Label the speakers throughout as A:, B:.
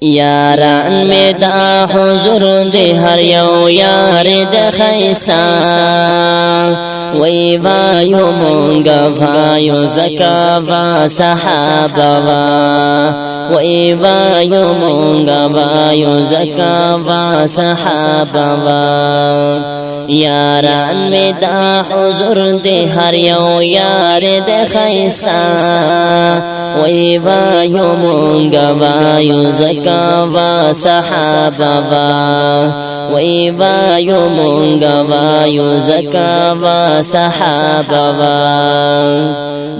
A: یاران می دا حضور دی هر یو یار د خیستا وی وایو مونگا وایو زکا و صحابا وی وایو مونگا وایو زکا و صحابا یاران می دا حضور دی هر یو یار د خیستا وی وایو مونگا وایو زکا و صحابا وی وایو مونگا وایو زکا و صحابا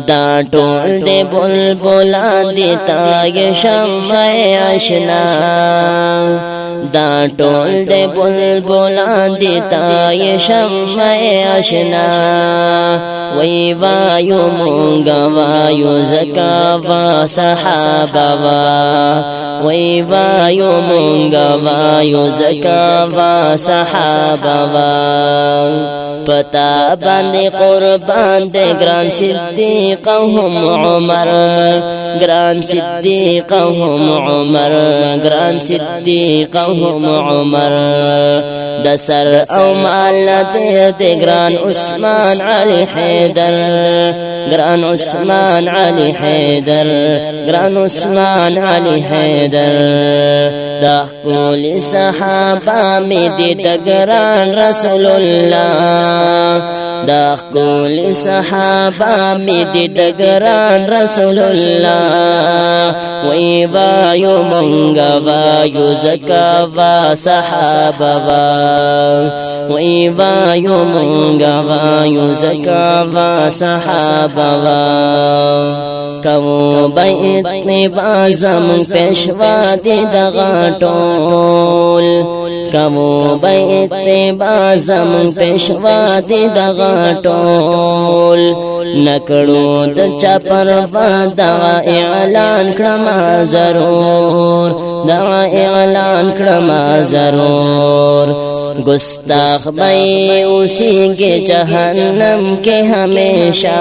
A: دا ټول دی بلبلان دی تای شمع اشنا دا ټول دی بلبلان دی تای شمع اشنا وی وایو مونگا وایو زکا و صحابا وی وایو مونگا وایو زکا و صحابا پتا باندې قربان دے گران صدیق هم عمر گران صدیق هم عمر گران صدیق هم عمر د سر او مال دے گران عثمان علی حیدر گران عثمان علی حیدر گران عثمان علی حیدر دا کول صحابہ می دی د گران رسول الله دا کول صحابہ می دی د گران رسول الله وی وایو مونگا وایو زکا و صحابا وی وایو مونگا وایو زکا و صحابا کمو بیت بازم پیشوا دی دغا ټول کمو بیت بازم پیشوا دی دغا ټول نکړو د چا پروا دا اعلان کړم ضرور دا اعلان کړم ضرور گستاخ بھائی اسی کے جہنم کے ہمیشہ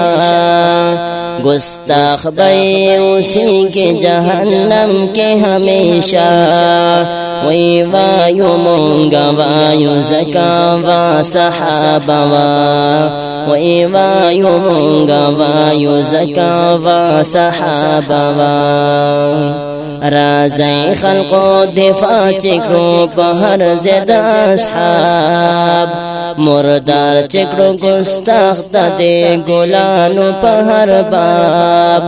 A: گستاخ بھائی اسی کے جہنم کے ہمیشہ وی وایو مونگا وایو زکا و صحابا وی وایو مونگا وایو زکا و صحابا رازی خلقو دفاع چکرو پہر زید اصحاب مردار چکرو گستاخ دے گلانو پہر باب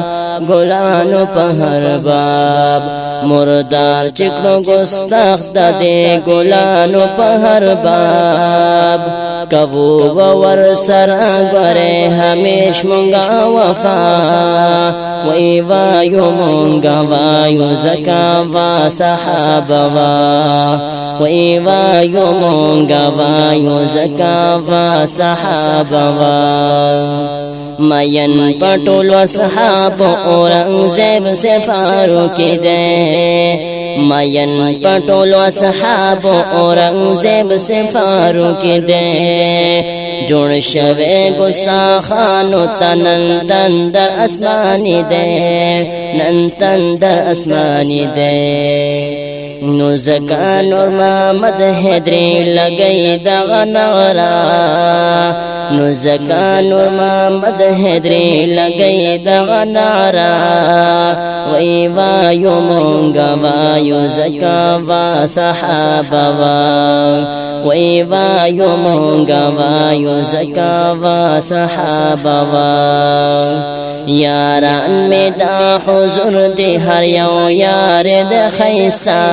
A: گلانو پہر باب مردار چکرو گستاخ دے گلانو پہر باب کبو باور سرا گرے ہمیش مونگا وفا وی وایو مونگا وایو زکا و صحابا وی وایو مونگا وایو زکا و صحابا مین پٹول و صحاب اورنگزیب سے فاروق دے مین پٹول و صحاب اورنگزیب سے فاروق دے جوڑ شوے گستاخانو تنن تندر اسمانی دے نن تندر اسمانی دے نو زکا نور محمد حیدری لگئی دغا نغرا نو زکا نور محمد حیدری لگئی دغا نغرا وی وایو مونگا وایو زکا و صحابا وی وایو مونگا وایو زکا و صحابا یاران می دا حضور دی هر یو یار د خیستا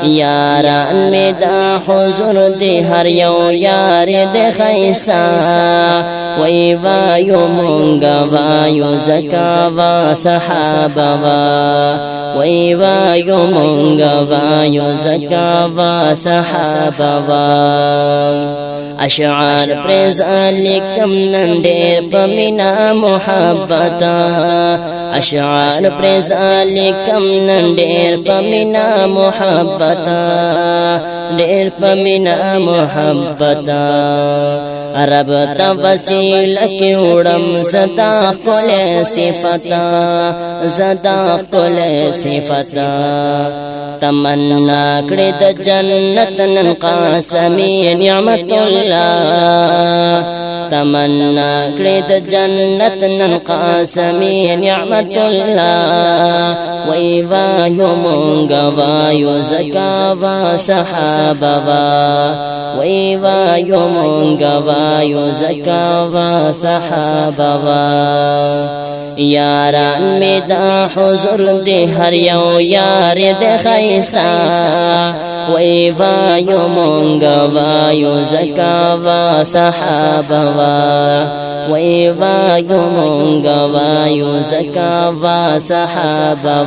A: یاران می دا حضور دی هر یو یار د خیستا وی وایو مونگا وایو زکا و صحابا وی وایو مونگا وایو زکا و صحابا اشعار پریزا لکم نندیر پمینا محبتا اشعار پریزا لکم نندیر پمینا محبتا دیر پمینا محبتا رب تا وسیلہ کی اڑم زدا کل صفتا زدا کل صفتا تمنا کړې د جنت نن قاسمی نعمت الله تمنا کړې د جنت نن قاسمی نعمت الله وای وایو مونږ وایو زکا وا صحابه وای وایو مونږ وایو زکا وا صحابه یاران می دا حضور دی هر یو یار د خیستا وای وایو مونږ وایو زکا وا صحابه وای وایو مونږ وایو زکا وا صحابه